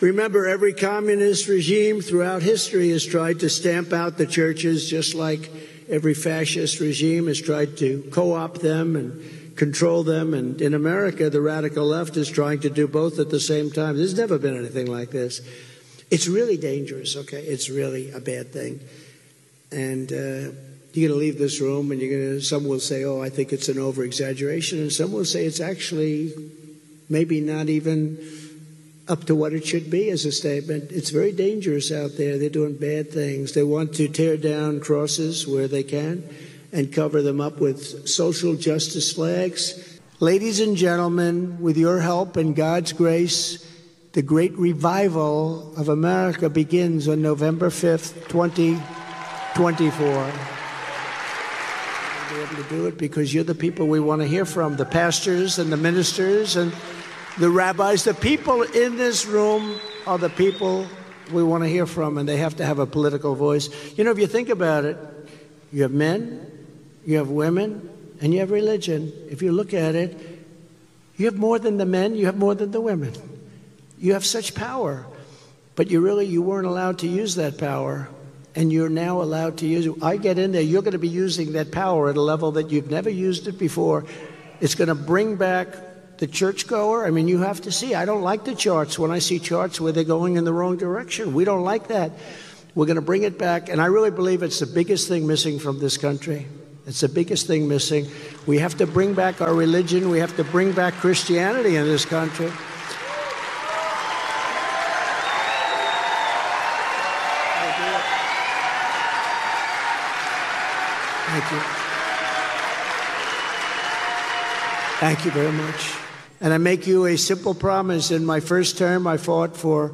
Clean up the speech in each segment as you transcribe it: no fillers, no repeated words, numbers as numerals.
Remember, every communist regime throughout history has tried to stamp out the churches, just like every fascist regime has tried to co-opt them and control them. And in America, the radical left is trying to do both at the same time. There's never been anything like this. It's really dangerous, okay? It's really a bad thing. And you're going to leave this room, and some will say, oh, I think it's an over-exaggeration, and some will say it's actually maybe not even up to what it should be as a statement. It's very dangerous out there. They're doing bad things. They want to tear down crosses where they can and cover them up with social justice flags. Ladies and gentlemen, with your help and God's grace, the great revival of America begins on November 5th, 2024. You'll be able to do it because you're the people we want to hear from, the pastors and the ministers and the rabbis. The people in this room are the people we want to hear from, and they have to have a political voice. You know, if you think about it, you have men, you have women, and you have religion. If you look at it, you have more than the men, you have more than the women. You have such power, but you weren't allowed to use that power, and you're now allowed to use it. I get in there, you're going to be using that power at a level that you've never used it before. It's going to bring back the churchgoer. I mean, you have to see. I don't like the charts when I see charts where they're going in the wrong direction. We don't like that. We're going to bring it back, and I really believe it's the biggest thing missing from this country. It's the biggest thing missing. We have to bring back our religion. We have to bring back Christianity in this country. Thank you. Thank you very much. And I make you a simple promise. In my first term, I fought for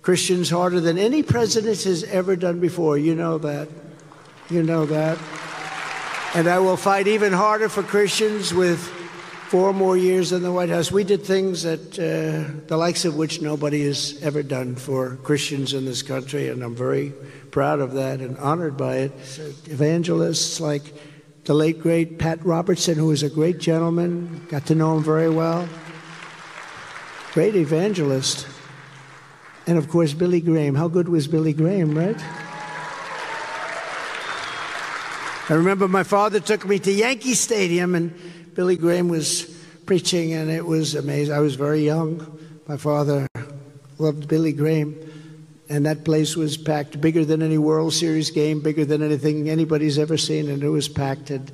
Christians harder than any president has ever done before. You know that. You know that. And I will fight even harder for Christians with 4 more years in the White House. We did things that the likes of which nobody has ever done for Christians in this country, and I'm very proud of that and honored by it. Evangelists like the late, great Pat Robertson, who was a great gentleman, got to know him very well. Great evangelist. And, of course, Billy Graham. How good was Billy Graham, right? I remember my father took me to Yankee Stadium, and Billy Graham was preaching, and it was amazing. I was very young. My father loved Billy Graham. And that place was packed, bigger than any World Series game, bigger than anything anybody's ever seen, and it was packed. And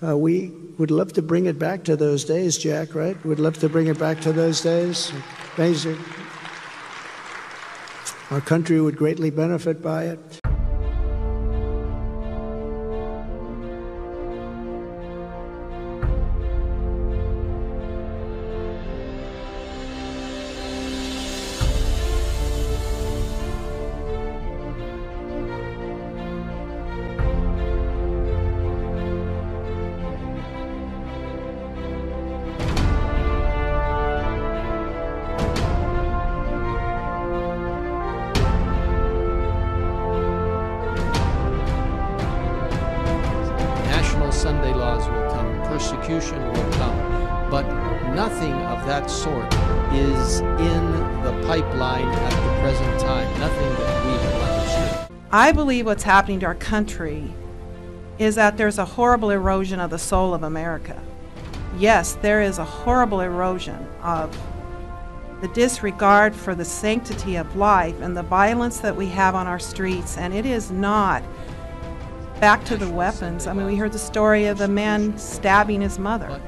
we would love to bring it back to those days, Jack, right? We'd love to bring it back to those days. Amazing. Our country would greatly benefit by it. Sunday laws will come, persecution will come, but nothing of that sort is in the pipeline at the present time, nothing that we have understood. I believe what's happening to our country is that there's a horrible erosion of the soul of America. Yes, there is a horrible erosion of the disregard for the sanctity of life and the violence that we have on our streets, and it is not back to the weapons. I mean, we heard the story of the man stabbing his mother.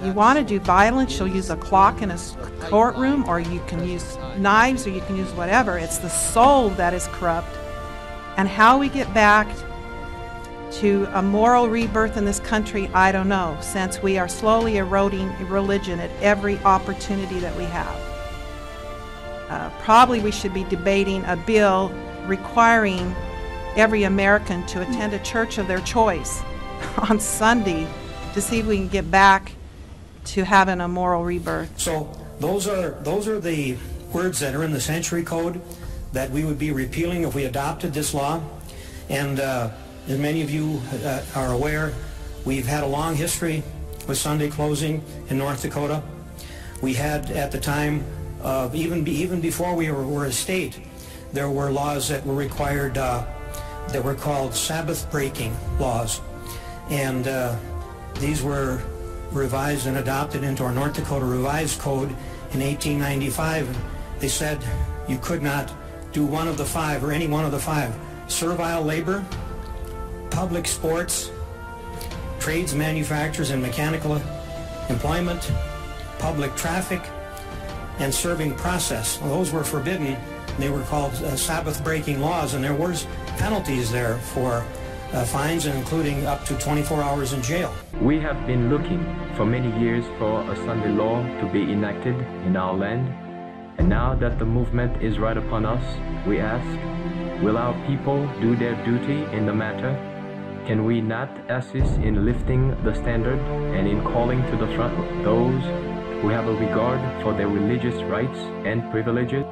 You want to do violence, you'll use a clock in a courtroom, or you can use knives, or you can use whatever. It's the soul that is corrupt. And how we get back to a moral rebirth in this country, I don't know, since we are slowly eroding religion at every opportunity that we have. Probably we should be debating a bill requiring every American to attend a church of their choice on Sunday to see if we can get back to having a moral rebirth. So those are the words that are in the Century Code that we would be repealing if we adopted this law. And as many of you are aware, we've had a long history with Sunday closing in North Dakota. We had at the time even before we were a state, there were laws that were required that were called Sabbath-breaking laws. And these were revised and adopted into our North Dakota Revised Code in 1895. They said you could not do one of the five, or any one of the five: servile labor, public sports, trades, manufacturers, and mechanical employment, public traffic, and serving process. Well, those were forbidden. They were called Sabbath-breaking laws, and there was penalties there for fines, including up to 24 hours in jail. We have been looking for many years for a Sunday law to be enacted in our land, and now that the movement is right upon us, we ask, will our people do their duty in the matter? Can we not assist in lifting the standard and in calling to the front those who have a regard for their religious rights and privileges?